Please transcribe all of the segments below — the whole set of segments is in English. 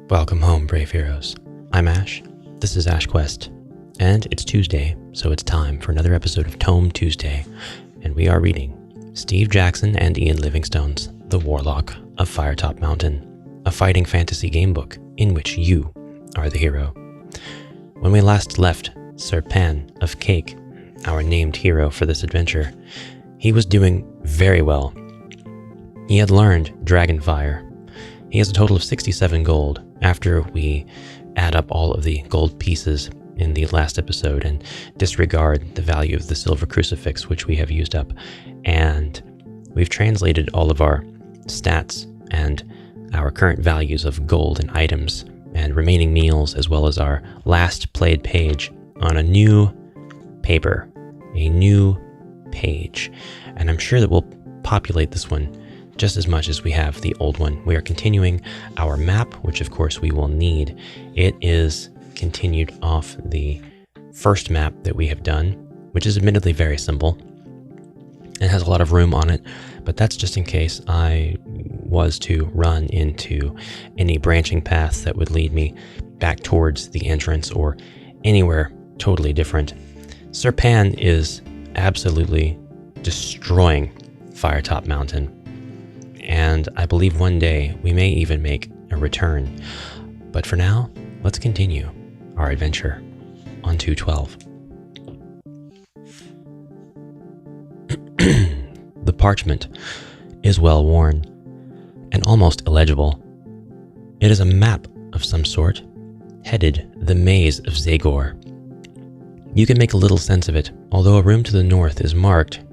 Welcome home, brave heroes. I'm Ash, this is Ash Quest, and it's Tuesday, so it's time for another episode of Tome Tuesday, and we are reading Steve Jackson and Ian Livingstone's The Warlock of Firetop Mountain, a fighting fantasy gamebook in which you are the hero. When we last left Sir Pan of Cake, our named hero for this adventure, he was doing very well. He had learned Dragonfire. He has a total of 67 gold after we add up all of the gold pieces in the last episode and disregard the value of the silver crucifix, which we have used up. And we've translated all of our stats and our current values of gold and items and remaining meals, as well as our last played page, on a new paper, a new page. And I'm sure that we'll populate this one just as much as we have the old one. We are continuing our map, which of course we will need. It is continued off the first map that we have done, which is admittedly very simple. It has a lot of room on it, but that's just in case I was to run into any branching paths that would lead me back towards the entrance or anywhere totally different. Sir Pan is absolutely destroying Firetop Mountain, and I believe one day we may even make a return. But for now, let's continue our adventure on 212. The parchment is well worn and almost illegible. It is a map of some sort, headed The Maze of Zagor. You can make a little sense of it, although a room to the north is marked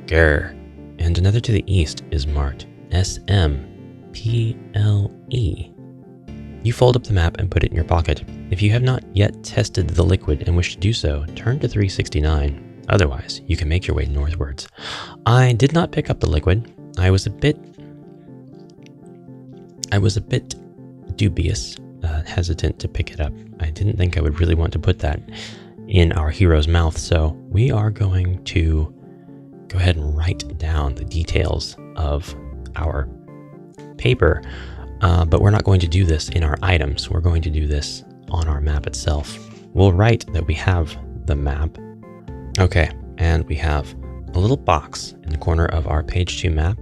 Grr, and another to the east is marked SMPLE. You fold up the map and put it in your pocket. If you have not yet tested the liquid and wish to do so, turn to 369. Otherwise, you can make your way northwards. I did not pick up the liquid. I was a bit dubious, hesitant to pick it up. I didn't think I would really want to put that in our hero's mouth, so we are going to go ahead and write down the details of our paper, but we're not going to do this in our items. We're going to do this on our map itself. We'll write that we have the map. Okay, and we have a little box in the corner of our page 2 map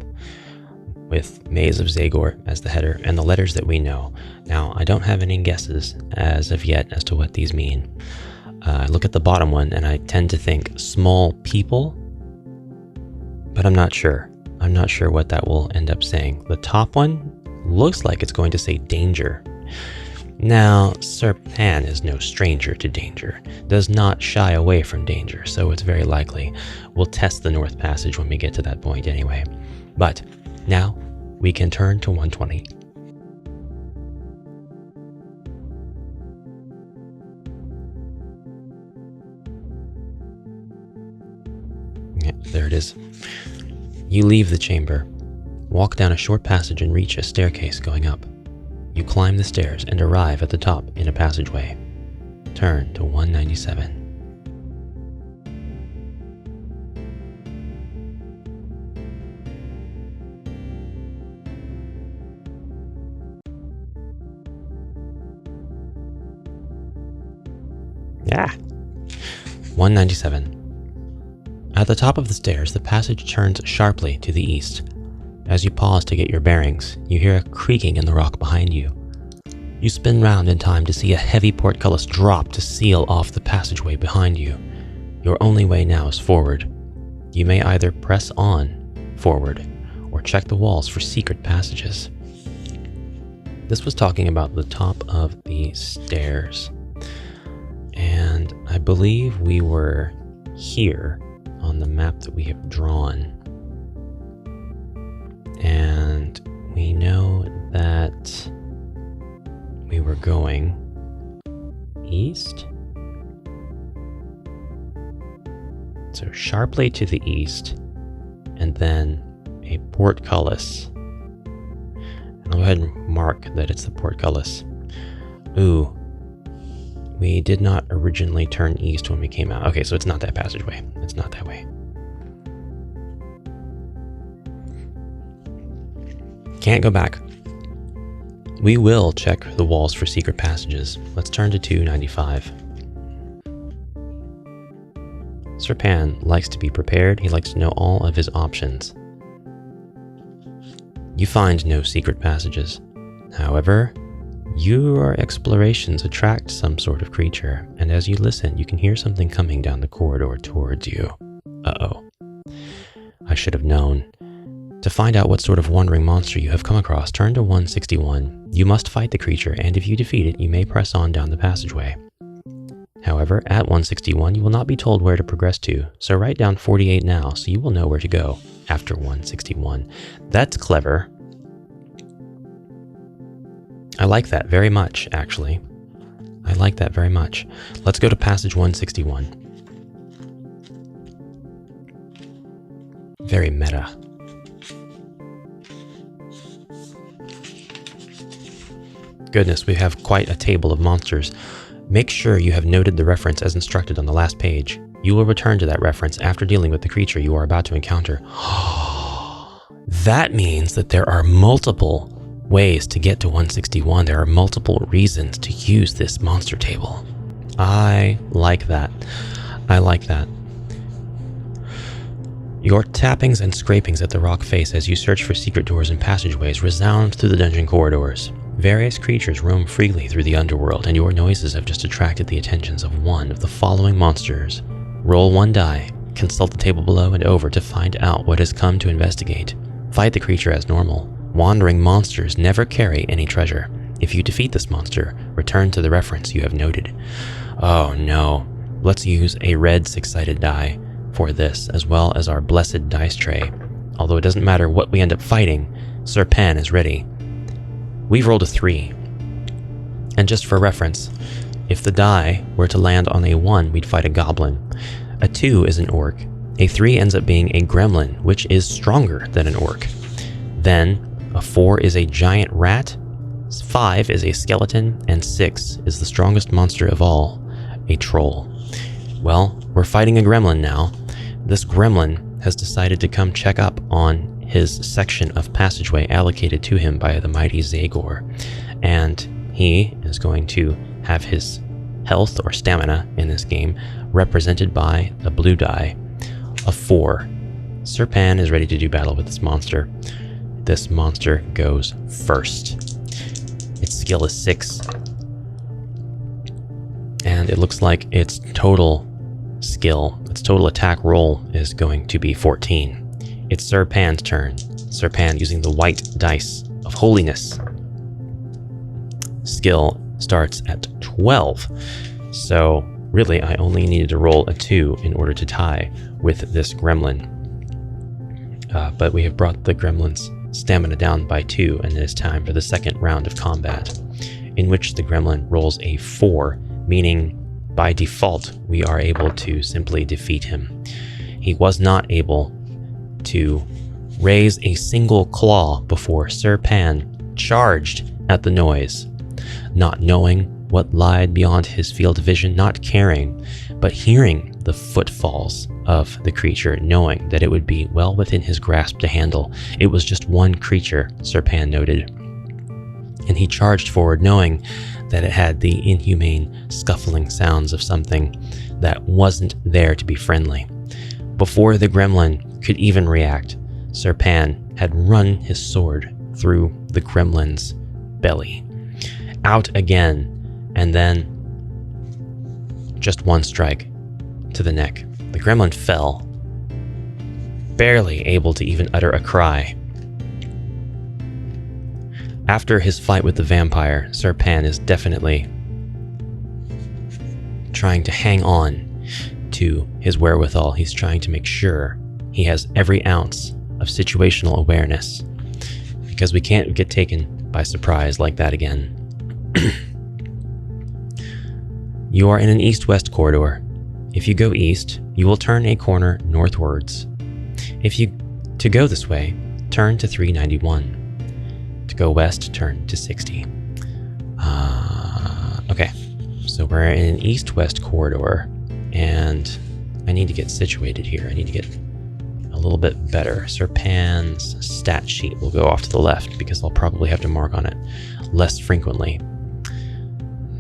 with Maze of Zagor as the header and the letters that we know. Now, I don't have any guesses as of yet as to what these mean. I look at the bottom one and I tend to think small people, but I'm not sure. I'm not sure what that will end up saying. The top one looks like it's going to say danger. Now, Sir Pan is no stranger to danger, does not shy away from danger, so it's very likely we'll test the North Passage when we get to that point anyway. But now we can turn to 120. Yeah, there it is. You leave the chamber, walk down a short passage and reach a staircase going up. You climb the stairs and arrive at the top in a passageway. Turn to 197. Yeah. 197. At the top of the stairs, the passage turns sharply to the east. As you pause to get your bearings, you hear a creaking in the rock behind you. You spin round in time to see a heavy portcullis drop to seal off the passageway behind you. Your only way now is forward. You may either press on forward or check the walls for secret passages. This was talking about the top of the stairs. And I believe we were here on the map that we have drawn. And we know that we were going east. So sharply to the east, and then a portcullis. And I'll go ahead and mark that it's the portcullis. Ooh, we did not originally turn east when we came out. Okay, so it's not that passageway. It's not that way. Can't go back. We will check the walls for secret passages. Let's turn to 295. Serpan likes to be prepared. He likes to know all of his options. You find no secret passages. However, your explorations attract some sort of creature, and as you listen, you can hear something coming down the corridor towards you. Uh-oh. I should have known. To find out what sort of wandering monster you have come across, turn to 161. You must fight the creature, and if you defeat it, you may press on down the passageway. However, at 161, you will not be told where to progress to, so write down 48 now so you will know where to go after 161. That's clever. I like that very much, actually. I like that very much. Let's go to passage 161. Very meta. Goodness, we have quite a table of monsters. Make sure you have noted the reference as instructed on the last page. You will return to that reference after dealing with the creature you are about to encounter. That means that there are multiple ways to get to 161. There are multiple reasons to use this monster table. I like that. I like that. Your tappings and scrapings at the rock face as you search for secret doors and passageways resound through the dungeon corridors. Various creatures roam freely through the underworld, and your noises have just attracted the attentions of one of the following monsters. Roll 1 die, consult the table below and over to find out what has come to investigate. Fight the creature as normal. Wandering monsters never carry any treasure. If you defeat this monster, return to the reference you have noted. Oh no, let's use a red 6-sided die for this, as well as our blessed dice tray. Although it doesn't matter what we end up fighting, Serpan is ready. We've rolled a 3. And just for reference, if the die were to land on a 1, we'd fight a goblin. A 2 is an orc. A 3 ends up being a gremlin, which is stronger than an orc. Then, a 4 is a giant rat, 5 is a skeleton, and 6 is the strongest monster of all, a troll. Well, we're fighting a gremlin now. This gremlin has decided to come check up on his section of passageway allocated to him by the mighty Zagor, and he is going to have his health or stamina in this game represented by a blue die, a 4. Serpan is ready to do battle with this monster. This monster goes first. Its skill is 6, and it looks like its total skill, its total attack roll is going to be 14. It's Serpan's turn. Serpan using the white dice of holiness. Skill starts at 12. So really, I only needed to roll a 2 in order to tie with this gremlin. But we have brought the gremlin's stamina down by 2, and it is time for the second round of combat, in which the gremlin rolls a 4, meaning by default, we are able to simply defeat him. He was not able to raise a single claw before Serpan charged at the noise, not knowing what lied beyond his field of vision, not caring, but hearing the footfalls of the creature, knowing that it would be well within his grasp to handle. It was just one creature, Serpan noted, and he charged forward knowing that it had the inhumane, scuffling sounds of something that wasn't there to be friendly. Before the gremlin could even react, Serpan had run his sword through the gremlin's belly, out again, and then just one strike to the neck. The gremlin fell, barely able to even utter a cry. After his fight with the vampire, Serpan is definitely trying to hang on to his wherewithal. He's trying to make sure he has every ounce of situational awareness, because we can't get taken by surprise like that again. You are in an east-west corridor. If you go east, you will turn a corner northwards. To go this way, turn to 391. To go west, turn to 60. Okay, so we're in an east-west corridor, and I need to get situated here. I need to get a little bit better. Serpan's stat sheet will go off to the left because I'll probably have to mark on it. less frequently.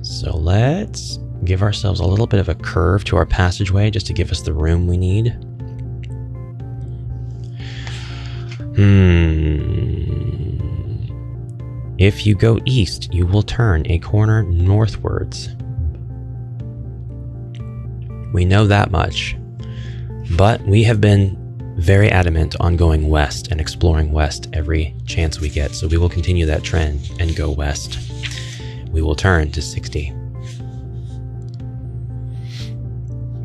So let's give ourselves a little bit of a curve to our passageway just to give us the room we need. If you go east, you will turn a corner northwards. We know that much, but we have been very adamant on going west and exploring west every chance we get, so we will continue that trend and go west. We will turn to 60.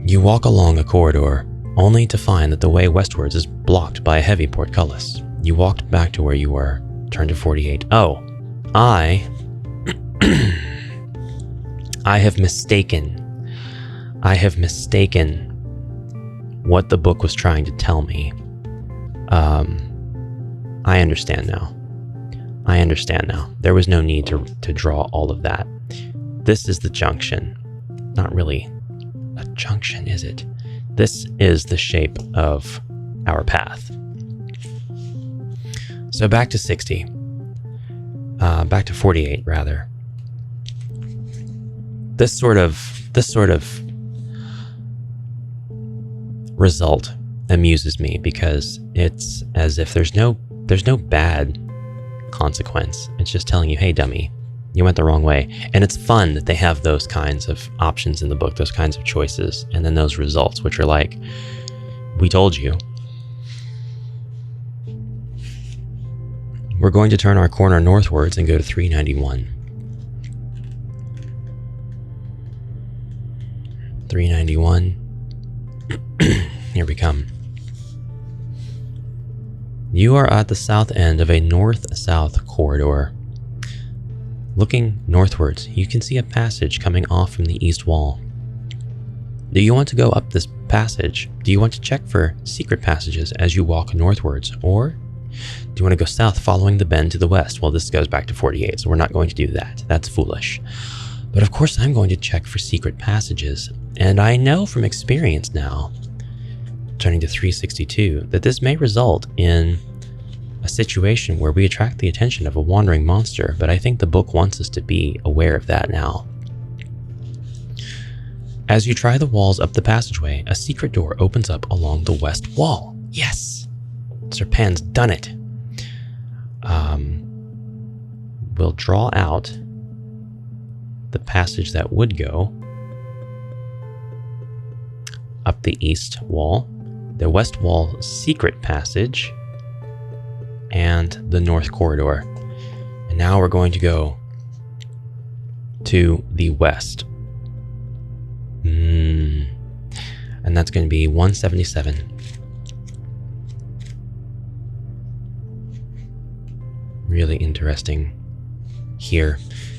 You walk along a corridor, only to find that the way westwards is blocked by a heavy portcullis. You walked back to where you were, turned to 48. Oh, I have mistaken what the book was trying to tell me. I understand now. There was no need to draw all of that. This is the junction. Not really a junction, is it? This is the shape of our path. So back to 60. Back to 48, rather. This sort of result amuses me because it's as if there's no bad consequence. It's just telling you, hey dummy, you went the wrong way. And it's fun that they have those kinds of options in the book, those kinds of choices, and then those results, which are like, we told you. We're going to turn our corner northwards and go to 391. 391. Here we come. You are at the south end of a north-south corridor. Looking northwards, you can see a passage coming off from the east wall. Do you want to go up this passage? Do you want to check for secret passages as you walk northwards? Or do you want to go south following the bend to the west? Well, this goes back to 48, so we're not going to do that. That's foolish. But of course, I'm going to check for secret passages. And I know from experience now, turning to 362, that this may result in a situation where we attract the attention of a wandering monster, but I think the book wants us to be aware of that now. As you try the walls up the passageway, a secret door opens up along the west wall. Yes! Sir Pan's done it. We'll draw out the passage that would go up the east wall, the west wall secret passage, and the north corridor. And now we're going to go to the west. And that's going to be 177. Really interesting. Here,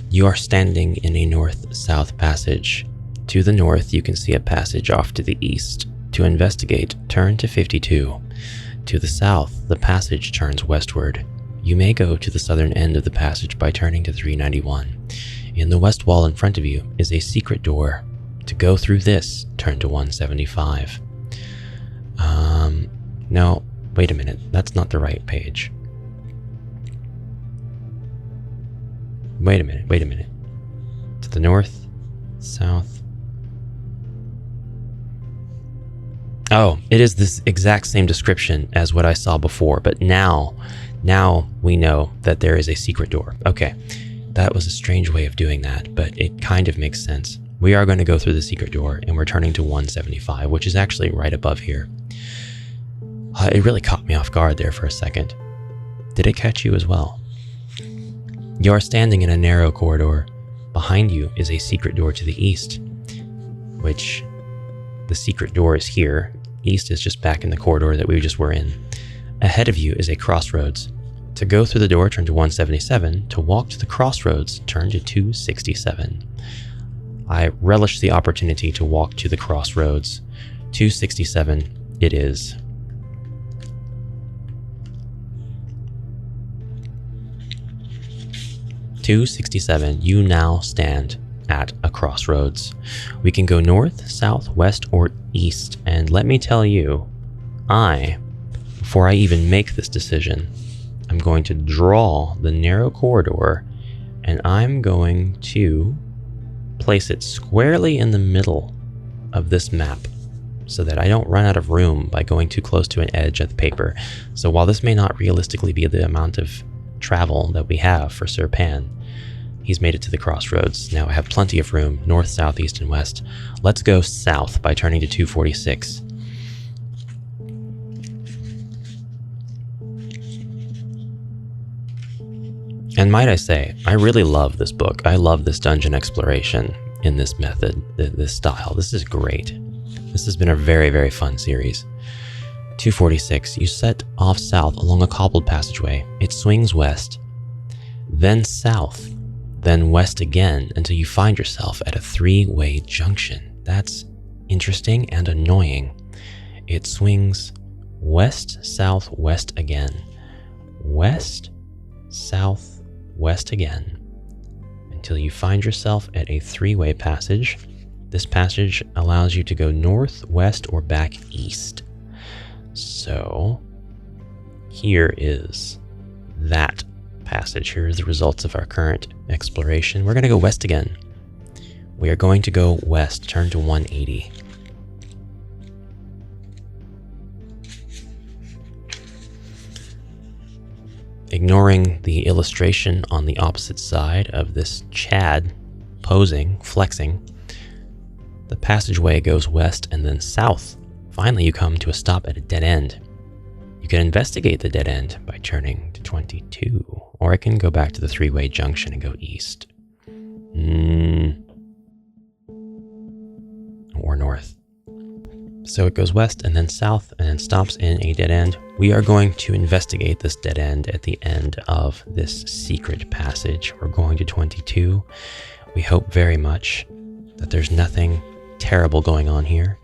you are standing in a north-south passage. To the north, you can see a passage off to the east. To investigate, turn to 52. To the south, the passage turns westward. You may go to the southern end of the passage by turning to 391. In the west wall in front of you is a secret door. To go through this, turn to 175. No, wait a minute. That's not the right page. Wait a minute. To the north, south. Oh, it is this exact same description as what I saw before, but now we know that there is a secret door. Okay, that was a strange way of doing that, but it kind of makes sense. We are going to go through the secret door, and we're turning to 175, which is actually right above here. It really caught me off guard there for a second. Did it catch you as well? You are standing in a narrow corridor. Behind you is a secret door to the east, which the secret door is here. East is just back in the corridor that we just were in. Ahead of you is a crossroads. To go through the door, turn to 177. To walk to the crossroads, turn to 267. I relish the opportunity to walk to the crossroads. 267 it is. .267, you now stand at a crossroads. We can go north, south, west, or east, and let me tell you, before I even make this decision, I'm going to draw the narrow corridor And I'm going to place it squarely in the middle of this map so that I don't run out of room by going too close to an edge of the paper. So while this may not realistically be the amount of travel that we have for Sir Pan, he's made it to the crossroads. Now I have plenty of room, north, south, east, and west. Let's go south by turning to 246. And might I say, I really love this book. I love this dungeon exploration in this method, this style. This is great. This has been a very, very fun series. 246, you set off south along a cobbled passageway. It swings west, then south, then west again until you find yourself at a three-way junction. That's interesting and annoying. It swings west, south, west again. West, south, west again until you find yourself at a three-way passage. This passage allows you to go north, west, or back east. So here is that passage. Here is the results of our current exploration. We're going to go west again. We are going to go west, turn to 180. Ignoring the illustration on the opposite side of this Chad posing, flexing, the passageway goes west and then south. Finally, you come to a stop at a dead end. You can investigate the dead end by turning to 22, or I can go back to the three-way junction and go east. Or north. So it goes west and then south and then stops in a dead end. We are going to investigate this dead end at the end of this secret passage. We're going to 22. We hope very much that there's nothing terrible going on here.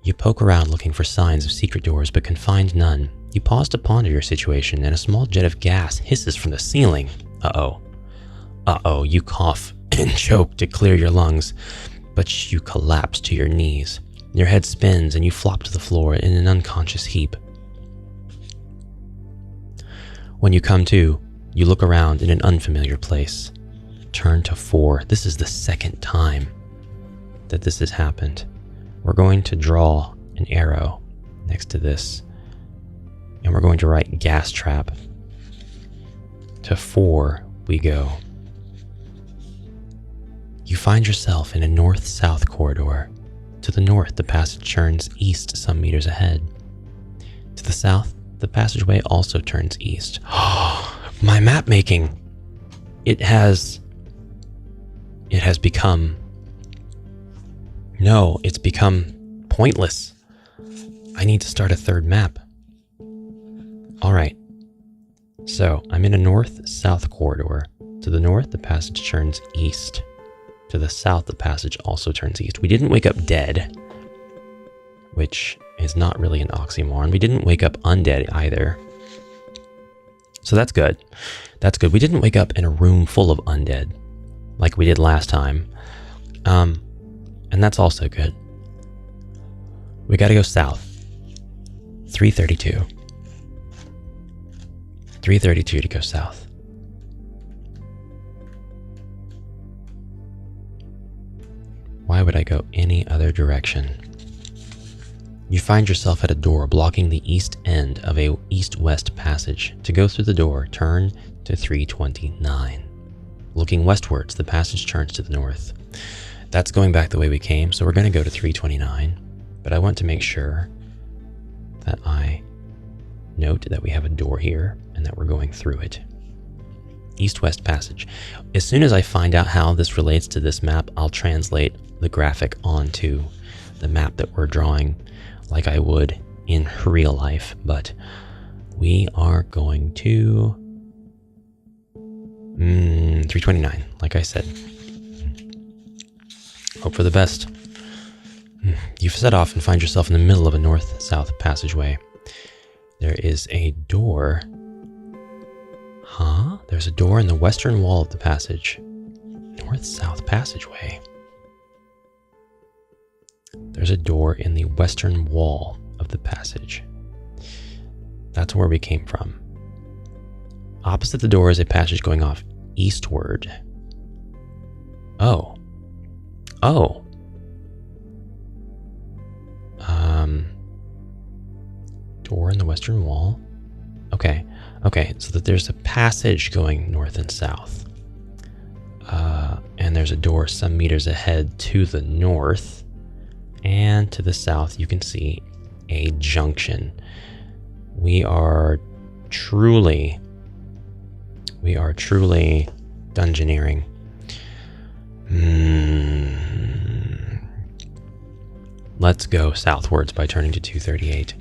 You poke around looking for signs of secret doors, but can find none. You pause to ponder your situation, and a small jet of gas hisses from the ceiling. Uh-oh. Uh-oh, you cough and choke to clear your lungs, but you collapse to your knees. Your head spins, and you flop to the floor in an unconscious heap. When you come to, you look around in an unfamiliar place. Turn to 4. This is the second time that this has happened. We're going to draw an arrow next to this, and we're going to write gas trap. To 4 we go. You find yourself in a north-south corridor. To the north, the passage turns east some meters ahead. To the south, the passageway also turns east. My map making! It has become... No, it's become pointless. I need to start a third map. Alright. So, I'm in a north-south corridor. To the north, the passage turns east. To the south, the passage also turns east. We didn't wake up dead, which is not really an oxymoron. We didn't wake up undead either. So that's good. That's good. We didn't wake up in a room full of undead like we did last time. And that's also good. We gotta go south. 332. 332 to go south. Why would I go any other direction? You find yourself at a door blocking the east end of a east-west passage. To go through the door, turn to 329. Looking westwards, the passage turns to the north. That's going back the way we came, so we're going to go to 329. But I want to make sure that I note that we have a door here and that we're going through it. East-west passage. As soon as I find out how this relates to this map, I'll translate the graphic onto the map that we're drawing like I would in real life. But we are going to 329, like I said. Hope for the best. You set off and find yourself in the middle of a north-south passageway. There is a door. Huh? There's a door in the western wall of the passage. North-south passageway. There's a door in the western wall of the passage. That's where we came from. Opposite the door is a passage going off eastward. Oh. Oh. Door in the western wall. Okay. Okay, so that there's a passage going north and south. And there's a door some meters ahead to the north. And to the south, you can see a junction. We are truly dungeoneering. Let's go southwards by turning to 238.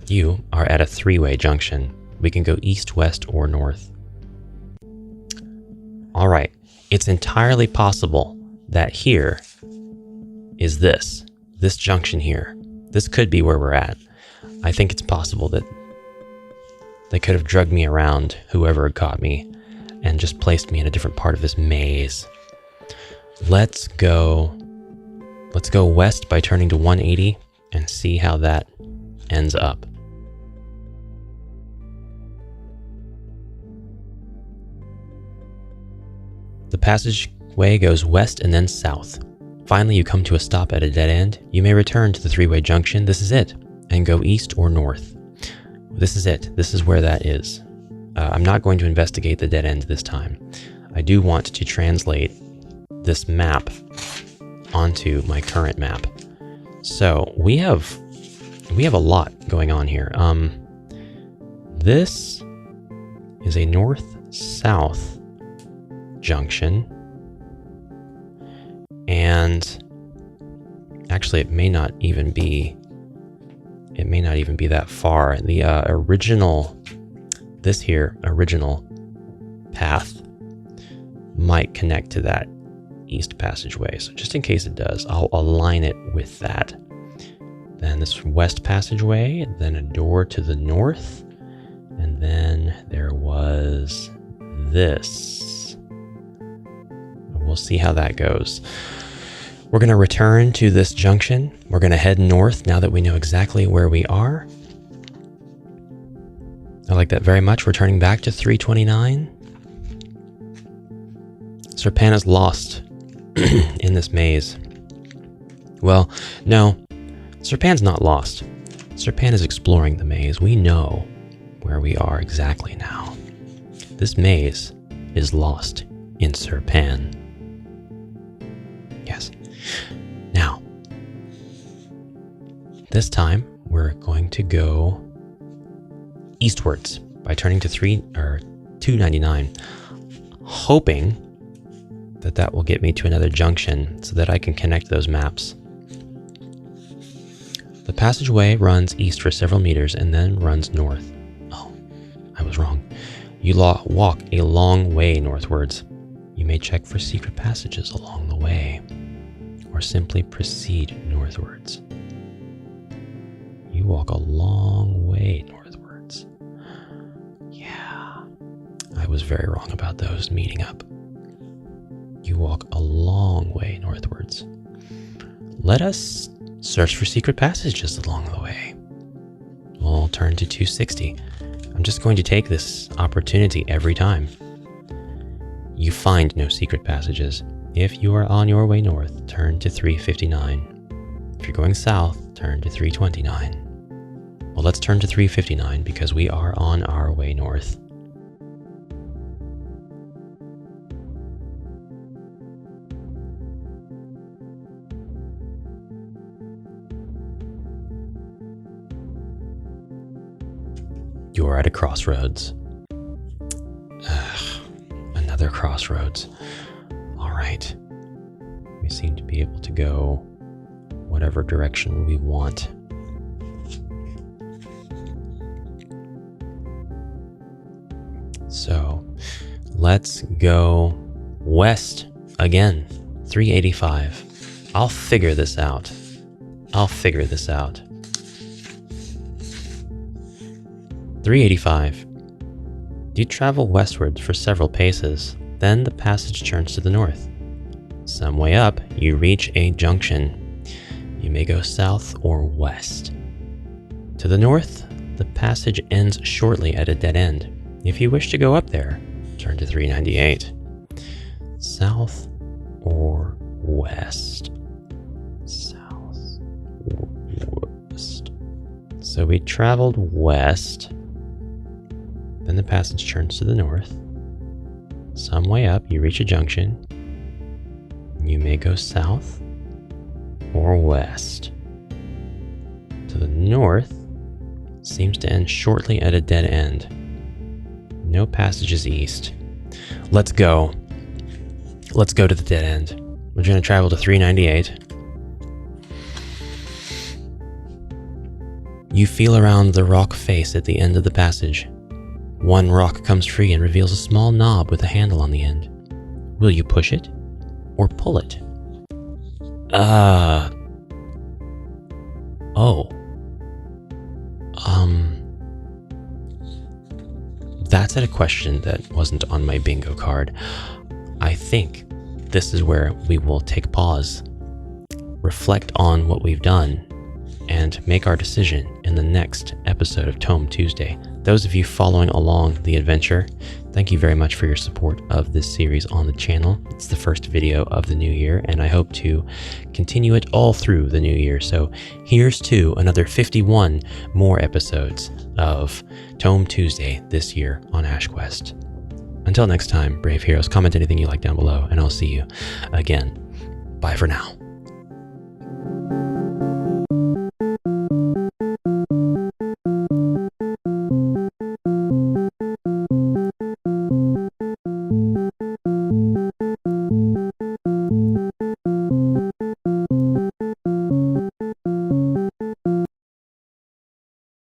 You are at a three-way junction. We can go east, west, or north. All right. It's entirely possible that here is this junction here. This could be where we're at. I think it's possible that they could have drugged me around, whoever had caught me, and just placed me in a different part of this maze. Let's go west by turning to 180 and see how that ends up. The passageway goes west and then south. Finally, you come to a stop at a dead end. You may return to the three-way junction. This is it. And go east or north. This is it. This is where that is. I'm not going to investigate the dead end this time. I do want to translate this map onto my current map. So we have a lot going on here. This is a north-south junction, and actually it may not even be that far. The original path might connect to that east passageway, so just in case it does, I'll align it with that. Then this west passageway, then a door to the north, and then there was this. We'll see how that goes. We're going to return to this junction. We're going to head north now that we know exactly where we are. I like that very much. Returning back to 329. Serpan is lost in this maze. Well, no. Serpan's not lost. Serpan is exploring the maze. We know where we are exactly now. This maze is lost in Serpan. Yes. Now, this time we're going to go eastwards by turning to 299, hoping that will get me to another junction so that I can connect those maps. The passageway runs east for several meters and then runs north. Oh, I was wrong. You walk a long way northwards. You may check for secret passages along the way, or simply proceed northwards. You walk a long way northwards. Yeah, I was very wrong about those meeting up. You walk a long way northwards. Let us search for secret passages along the way. We'll turn to 260. I'm just going to take this opportunity every time. You find no secret passages. If you are on your way north, turn to 359. If you're going south, turn to 329. Well, let's turn to 359 because we are on our way north. You are at a crossroads. Another crossroads. All right. We seem to be able to go whatever direction we want. So let's go west again. 385. I'll figure this out. 385. You travel westwards for several paces, then the passage turns to the north. Some way up, you reach a junction. You may go south or west. To the north, the passage ends shortly at a dead end. If you wish to go up there, turn to 398. South or west? South or west? So we traveled west. Then the passage turns to the north. Some way up, you reach a junction. You may go south or west. To the north seems to end shortly at a dead end. No passages east. Let's go. Let's go to the dead end. We're going to travel to 398. You feel around the rock face at the end of the passage. One rock comes free and reveals a small knob with a handle on the end. Will you push it or pull it? That's a question that wasn't on my bingo card. I think this is where we will take pause, reflect on what we've done, and make our decision in the next episode of Tome Tuesday. Those of you following along the adventure, thank you very much for your support of this series on the channel. It's the first video of the new year, and I hope to continue it all through the new year. So here's to another 51 more episodes of Tome Tuesday this year on AshQuest. Until next time, brave heroes, comment anything you like down below, and I'll see you again. Bye for now.